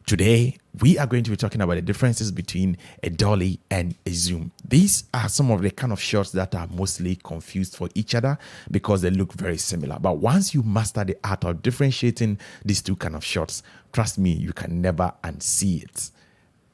Today, we are going to be talking about the differences between a dolly and a zoom. These are some of the kind of shots that are mostly confused for each other because they look very similar. But once you master the art of differentiating these two kind of shots, trust me, you can never unsee it.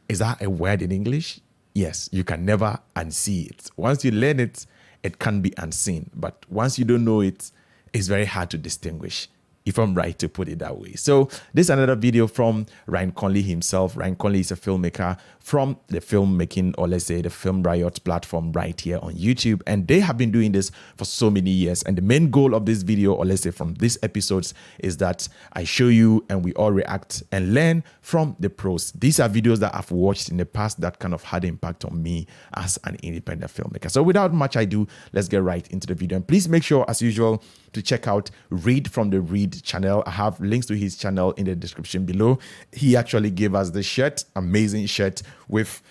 Is that a word in English? Yes, you can never unsee it. Once you learn it, it can be unseen. But once you don't know it, it's very hard to distinguish, if I'm right to put it that way. So this is another video from Ryan Connolly himself. Ryan Connolly is a filmmaker from the filmmaking, or let's say the Film Riot platform right here on YouTube. And they have been doing this for so many years. And the main goal of this video, or let's say from these episodes, is that I show you and we all react and learn from the pros. These are videos that I've watched in the past that kind of had impact on me as an independent filmmaker. So without much ado, let's get right into the video. And please make sure, as usual, to check out Read from the Read channel. I have links to his channel in the description below. He actually gave us this shirt, amazing shirt with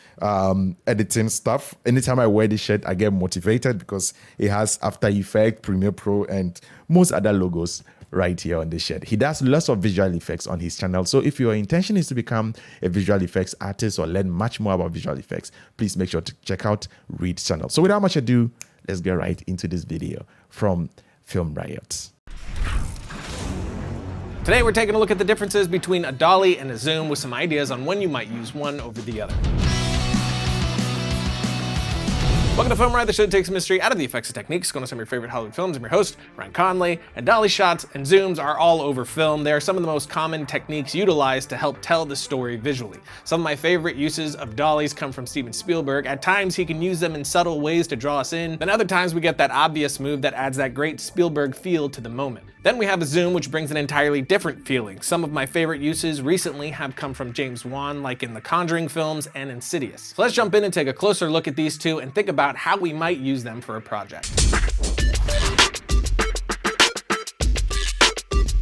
editing stuff. Anytime I wear this shirt, I get motivated because it has After Effects, Premiere Pro, and most other logos right here on this shirt. He does lots of visual effects on his channel. So if your intention is to become a visual effects artist or learn much more about visual effects, please make sure to check out Read's channel. So without much ado, let's get right into this video from Film Riot. Today we're taking a look at the differences between a dolly and a zoom with some ideas on when you might use one over the other. Welcome to Film Riot, the show that takes mystery out of the effects and techniques, going to some of your favorite Hollywood films. I'm your host, Ryan Connolly, and dolly shots and zooms are all over film. They are some of the most common techniques utilized to help tell the story visually. Some of my favorite uses of dollies come from Steven Spielberg. At times he can use them in subtle ways to draw us in, then other times we get that obvious move that adds that great Spielberg feel to the moment. Then we have a zoom, which brings an entirely different feeling. Some of my favorite uses recently have come from James Wan, like in the Conjuring films and Insidious. So let's jump in and take a closer look at these two and think about how we might use them for a project.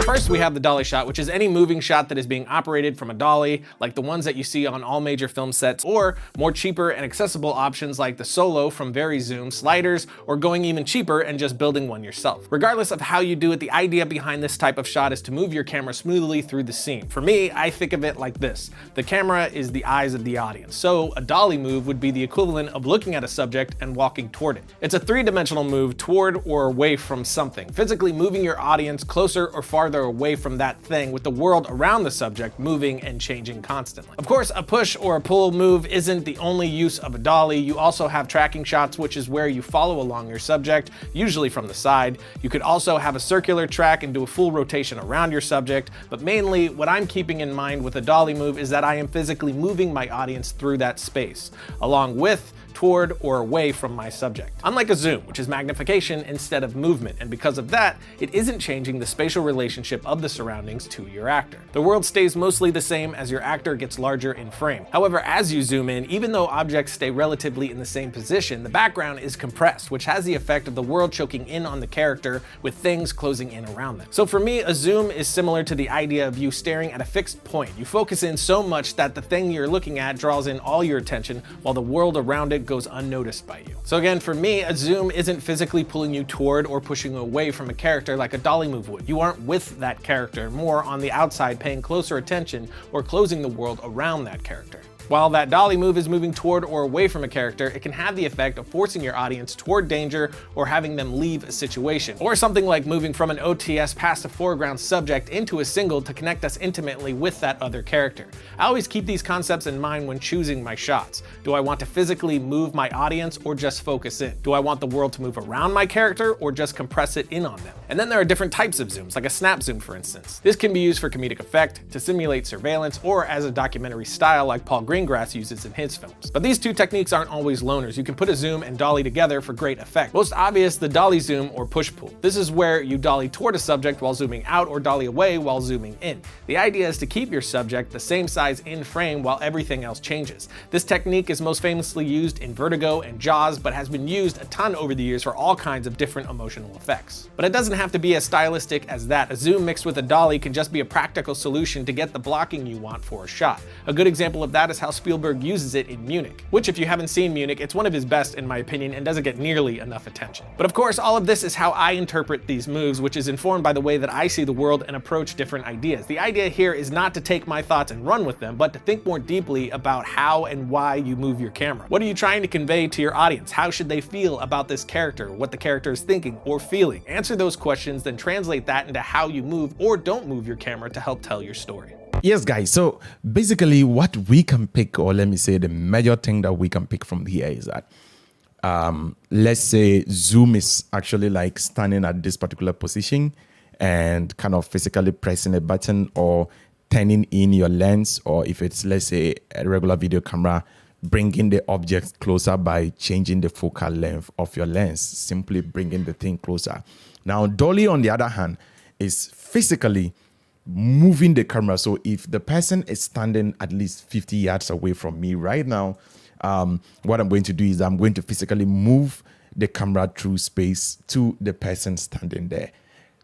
First, we have the dolly shot, which is any moving shot that is being operated from a dolly, like the ones that you see on all major film sets, or more cheaper and accessible options like the Solo from VariZoom, sliders, or going even cheaper and just building one yourself. Regardless of how you do it, the idea behind this type of shot is to move your camera smoothly through the scene. For me, I think of it like this. The camera is the eyes of the audience, so a dolly move would be the equivalent of looking at a subject and walking toward it. It's a three-dimensional move toward or away from something, physically moving your audience closer or farther away from that thing, with the world around the subject moving and changing constantly. Of course, a push or a pull move isn't the only use of a dolly. You also have tracking shots, which is where you follow along your subject, usually from the side. You could also have a circular track and do a full rotation around your subject, but mainly what I'm keeping in mind with a dolly move is that I am physically moving my audience through that space, along with, toward, or away from my subject. Unlike a zoom, which is magnification instead of movement, and because of that, it isn't changing the spatial relationship of the surroundings to your actor. The world stays mostly the same as your actor gets larger in frame. However, as you zoom in, even though objects stay relatively in the same position, the background is compressed, which has the effect of the world choking in on the character with things closing in around them. So for me, a zoom is similar to the idea of you staring at a fixed point. You focus in so much that the thing you're looking at draws in all your attention while the world around it goes unnoticed by you. So again, for me, a zoom isn't physically pulling you toward or pushing you away from a character like a dolly move would. You aren't with that character, more on the outside paying closer attention or closing the world around that character. While that dolly move is moving toward or away from a character, it can have the effect of forcing your audience toward danger or having them leave a situation. Or something like moving from an OTS past a foreground subject into a single to connect us intimately with that other character. I always keep these concepts in mind when choosing my shots. Do I want to physically move my audience or just focus in? Do I want the world to move around my character or just compress it in on them? And then there are different types of zooms, like a snap zoom for instance. This can be used for comedic effect, to simulate surveillance, or as a documentary style like Paul Greengrass uses in his films. But these two techniques aren't always loners. You can put a zoom and dolly together for great effect. Most obvious, the dolly zoom or push-pull. This is where you dolly toward a subject while zooming out or dolly away while zooming in. The idea is to keep your subject the same size in frame while everything else changes. This technique is most famously used in Vertigo and Jaws, but has been used a ton over the years for all kinds of different emotional effects. But it doesn't have to be as stylistic as that. A zoom mixed with a dolly can just be a practical solution to get the blocking you want for a shot. A good example of that is how how Spielberg uses it in Munich, which if you haven't seen Munich, it's one of his best in my opinion and doesn't get nearly enough attention. But of course, all of this is how I interpret these moves, which is informed by the way that I see the world and approach different ideas. The idea here is not to take my thoughts and run with them, but to think more deeply about how and why you move your camera. What are you trying to convey to your audience? How should they feel about this character, what the character is thinking or feeling? Answer those questions, then translate that into how you move or don't move your camera to help tell your story. Yes, guys. So basically what we can pick, or let me say the major thing that we can pick from here is that let's say zoom is actually like standing at this particular position and kind of physically pressing a button or turning in your lens, or if it's, let's say, a regular video camera, bringing the object closer by changing the focal length of your lens, simply bringing the thing closer. Now, Dolly, on the other hand, is physically moving the camera. So if the person is standing at least 50 yards away from me right now, what I'm going to do is I'm going to physically move the camera through space to the person standing there.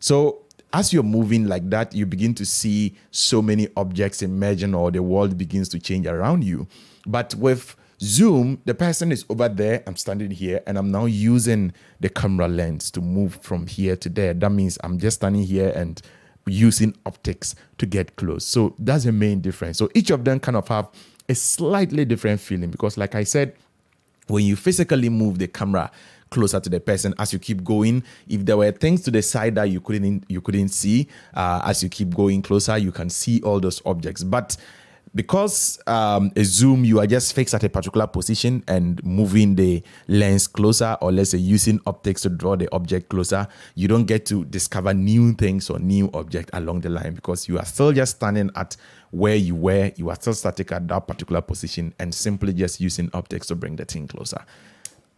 So as you're moving like that, you begin to see so many objects emerging, or the world begins to change around you. But with zoom, the person is over there, I'm standing here, and I'm now using the camera lens to move from here to there. That means I'm just standing here and using optics to get close. So that's the main difference. So each of them kind of have a slightly different feeling, because like I said, when you physically move the camera closer to the person, as you keep going, if there were things to the side that you couldn't see, as you keep going closer, you can see all those objects. But because a zoom, you are just fixed at a particular position and moving the lens closer, or let's say using optics to draw the object closer, you don't get to discover new things or new object along the line, because you are still just standing at where you were, you are still static at that particular position and simply just using optics to bring the thing closer.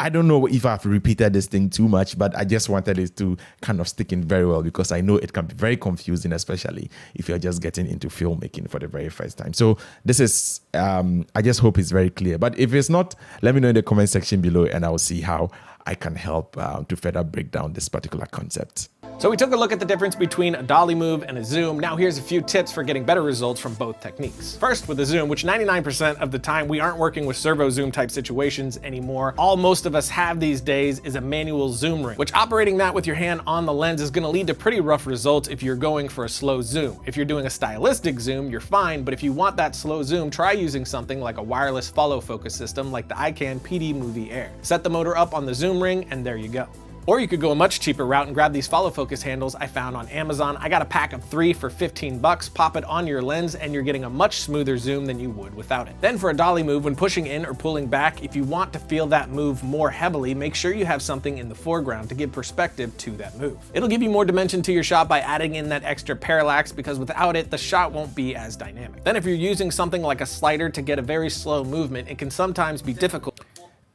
I don't know if I've repeated this thing too much, but I just wanted it to kind of stick in very well, because I know it can be very confusing, especially if you're just getting into filmmaking for the very first time. So this is, I just hope it's very clear. But if it's not, let me know in the comment section below and I'll see how I can help to further break down this particular concept. So we took a look at the difference between a dolly move and a zoom. Now here's a few tips for getting better results from both techniques. First, with a zoom, which 99% of the time we aren't working with servo zoom type situations anymore. All most of us have these days is a manual zoom ring, which operating that with your hand on the lens is gonna lead to pretty rough results if you're going for a slow zoom. If you're doing a stylistic zoom, you're fine, but if you want that slow zoom, try using something like a wireless follow focus system like the iCan PD Movie Air. Set the motor up on the zoom ring and there you go. Or you could go a much cheaper route and grab these follow focus handles I found on Amazon. I got a pack of 3 for 15 bucks, pop it on your lens and you're getting a much smoother zoom than you would without it. Then for a dolly move, when pushing in or pulling back, if you want to feel that move more heavily, make sure you have something in the foreground to give perspective to that move. It'll give you more dimension to your shot by adding in that extra parallax, because without it, the shot won't be as dynamic. Then if you're using something like a slider to get a very slow movement, it can sometimes be difficult.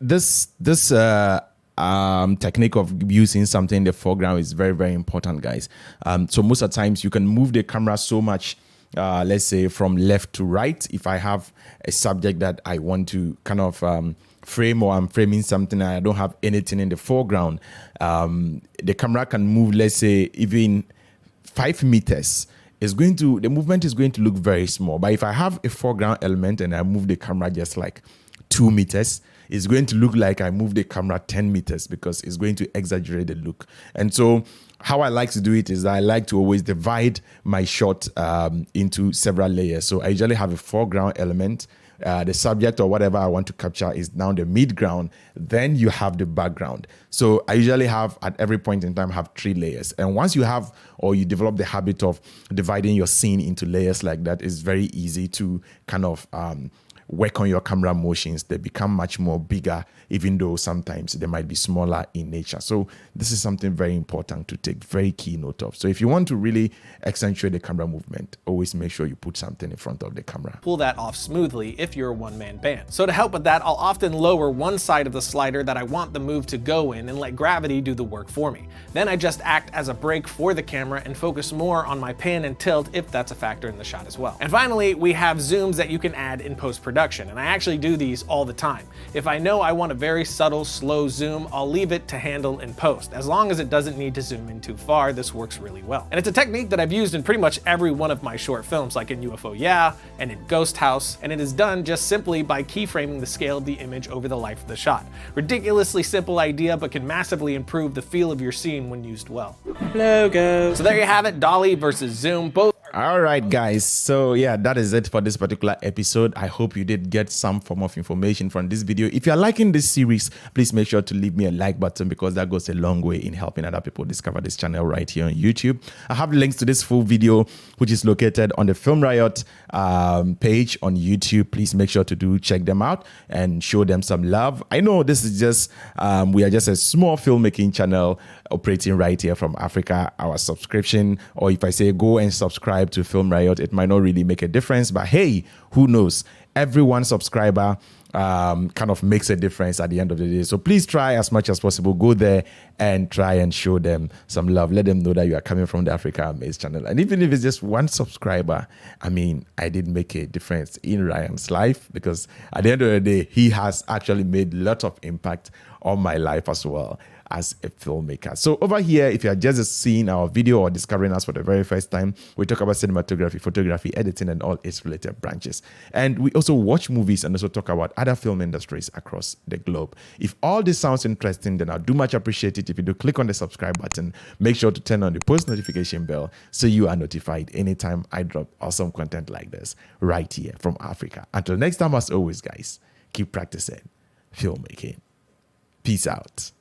This technique of using something in the foreground is very, very important, guys. So most of the times you can move the camera so much, let's say from left to right. If I have a subject that I want to kind of frame, or I'm framing something and I don't have anything in the foreground, the camera can move, let's say even 5 meters. The movement is going to look very small. But if I have a foreground element and I move the camera just like 2 meters, it's going to look like I moved the camera 10 meters, because it's going to exaggerate the look. And so how I like to do it is I like to always divide my shot into several layers. So I usually have a foreground element. The subject or whatever I want to capture is now the midground. Then you have the background. So I usually have, at every point in time, have 3 layers. And once you have, or you develop the habit of dividing your scene into layers like that, it's very easy to kind of work on your camera motions. They become much more bigger, even though sometimes they might be smaller in nature. So this is something very important to take very key note of. So if you want to really accentuate the camera movement, always make sure you put something in front of the camera. Pull that off smoothly if you're a one-man band. So to help with that, I'll often lower one side of the slider that I want the move to go in and let gravity do the work for me. Then I just act as a brake for the camera and focus more on my pan and tilt if that's a factor in the shot as well. And finally, we have zooms that you can add in post-production. post-production, and I actually do these all the time. If I know I want a very subtle, slow zoom, I'll leave it to handle in post. As long as it doesn't need to zoom in too far, this works really well. And it's a technique that I've used in pretty much every one of my short films, like in UFO Yeah and in Ghost House, and it is done just simply by keyframing the scale of the image over the life of the shot. Ridiculously simple idea, but can massively improve the feel of your scene when used well. Logo. So there you have it, Dolly versus Zoom. Both. All right, guys. So yeah, that is it for this particular episode. I hope you did get some form of information from this video. If you're liking this series, please make sure to leave me a like button, because that goes a long way in helping other people discover this channel right here on YouTube. I have links to this full video, which is located on the Film Riot page on YouTube. Please make sure to check them out and show them some love. I know this is just, we are just a small filmmaking channel operating right here from Africa. Our subscription, or if I say go and subscribe to Film Riot, it might not really make a difference, but hey, who knows? Every one subscriber kind of makes a difference at the end of the day. So please try as much as possible, go there and try and show them some love. Let them know that you are coming from the Africa Amaze channel. And even if it's just one subscriber, I mean, I did make a difference in Ryan's life, because at the end of the day, he has actually made a lot of impact on my life as well as a filmmaker. So over here, if you're just seeing our video or discovering us for the very first time, we talk about cinematography, photography, editing, and all its related branches. And we also watch movies and also talk about other film industries across the globe. If all this sounds interesting, then I do much appreciate it if you do click on the subscribe button. Make sure to turn on the post notification bell so you are notified anytime I drop awesome content like this right here from Africa. Until next time, as always, guys, keep practicing filmmaking. Peace out.